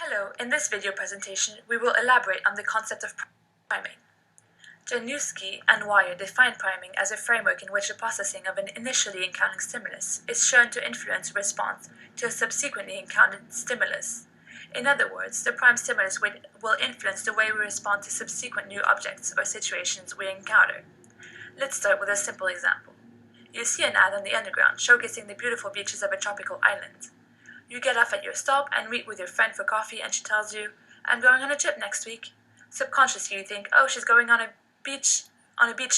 Hello, in this video presentation, we will elaborate on the concept of priming. Januski and Wire define priming as a framework in which the processing of an initially encountered stimulus is shown to influence response to a subsequently encountered stimulus. In other words, the prime stimulus will influence the way we respond to subsequent new objects or situations we encounter. Let's start with a simple example. You see an ad on the underground showcasing the beautiful beaches of a tropical island. You get off at your stop and meet with your friend for coffee, and she tells you, "I'm going on a trip next week." Subconsciously you think, "Oh, she's going on a beach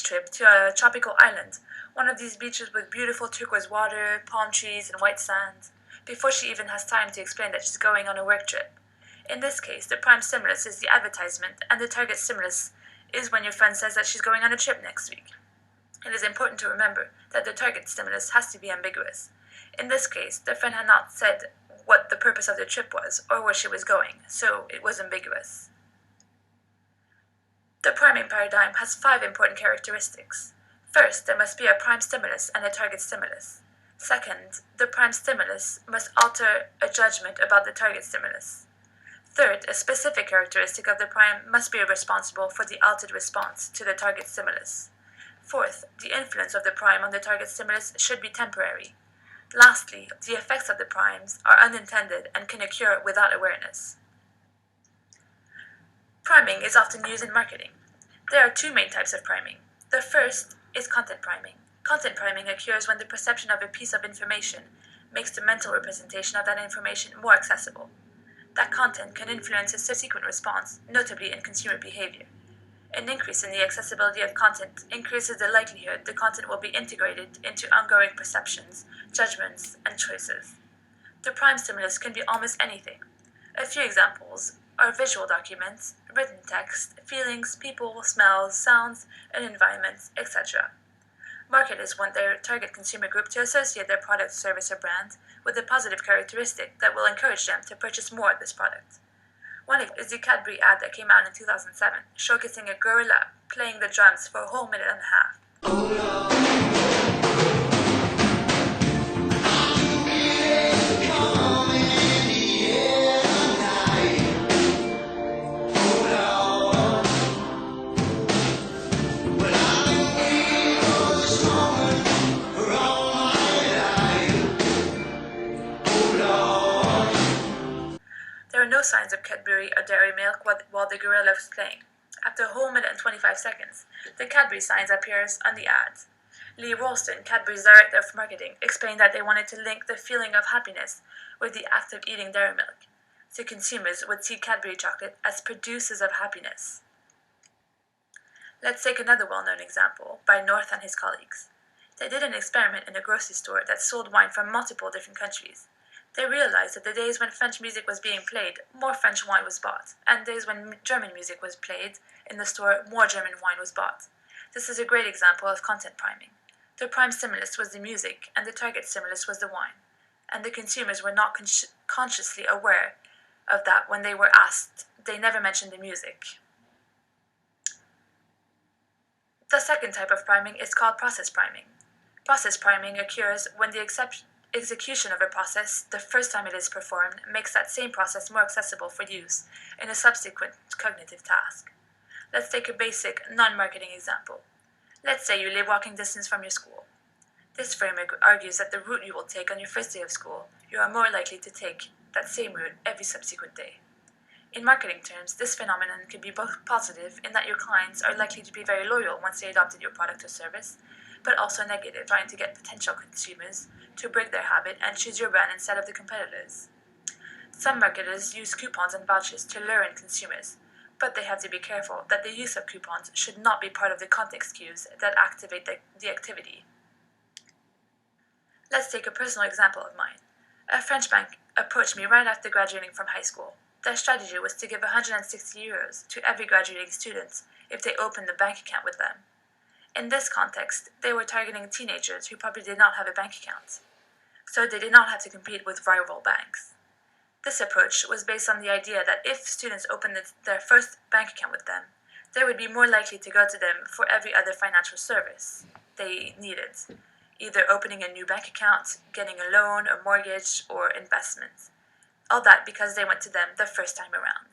trip to a tropical island, one of these beaches with beautiful turquoise water, palm trees, and white sand," before she even has time to explain that she's going on a work trip. In this case, the prime stimulus is the advertisement, and the target stimulus is when your friend says that she's going on a trip next week. It is important to remember that the target stimulus has to be ambiguous. In this case, the friend had not said what the purpose of the trip was or where she was going, so it was ambiguous. The priming paradigm has 5 important characteristics. First, there must be a prime stimulus and a target stimulus. Second, the prime stimulus must alter a judgment about the target stimulus. Third, a specific characteristic of the prime must be responsible for the altered response to the target stimulus. Fourth, the influence of the prime on the target stimulus should be temporary. Lastly, the effects of the primes are unintended and can occur without awareness. Priming is often used in marketing. There are 2 main types of priming. The first is content priming. Content priming occurs when the perception of a piece of information makes the mental representation of that information more accessible. That content can influence a subsequent response, notably in consumer behavior. An increase in the accessibility of content increases the likelihood the content will be integrated into ongoing perceptions, judgments, and choices. The prime stimulus can be almost anything. A few examples are visual documents, written text, feelings, people, smells, sounds, and environments, etc. Marketers want their target consumer group to associate their product, service, or brand with a positive characteristic that will encourage them to purchase more of this product. One is the Cadbury ad that came out in 2007, showcasing a gorilla playing the drums for a whole minute and a half. There are no signs of Cadbury or dairy milk while the gorilla was playing. After a whole minute and 25 seconds, the Cadbury signs appears on the ad. Lee Ralston, Cadbury's director of marketing, explained that they wanted to link the feeling of happiness with the act of eating dairy milk, so consumers would see Cadbury chocolate as producers of happiness. Let's take another well-known example by North and his colleagues. They did an experiment in a grocery store that sold wine from multiple different countries. They realized that the days when French music was being played, more French wine was bought, and days when German music was played in the store, more German wine was bought. This is a great example of content priming. The prime stimulus was the music, and the target stimulus was the wine, and the consumers were not consciously aware of that when they were asked. They never mentioned the music. The second type of priming is called process priming. Process priming occurs when the execution of a process, the first time it is performed, makes that same process more accessible for use in a subsequent cognitive task. Let's take a basic, non-marketing example. Let's say you live walking distance from your school. This framework argues that the route you will take on your first day of school, you are more likely to take that same route every subsequent day. In marketing terms, this phenomenon can be both positive in that your clients are likely to be very loyal once they adopted your product or service, but also negative, trying to get potential consumers to break their habit and choose your brand instead of the competitors. Some marketers use coupons and vouchers to lure in consumers, but they have to be careful that the use of coupons should not be part of the context cues that activate the activity. Let's take a personal example of mine. A French bank approached me right after graduating from high school. Their strategy was to give €160 to every graduating student if they opened a bank account with them. In this context, they were targeting teenagers who probably did not have a bank account, so they did not have to compete with rival banks. This approach was based on the idea that if students opened their first bank account with them, they would be more likely to go to them for every other financial service they needed, either opening a new bank account, getting a loan, a mortgage, or investment. All that because they went to them the first time around.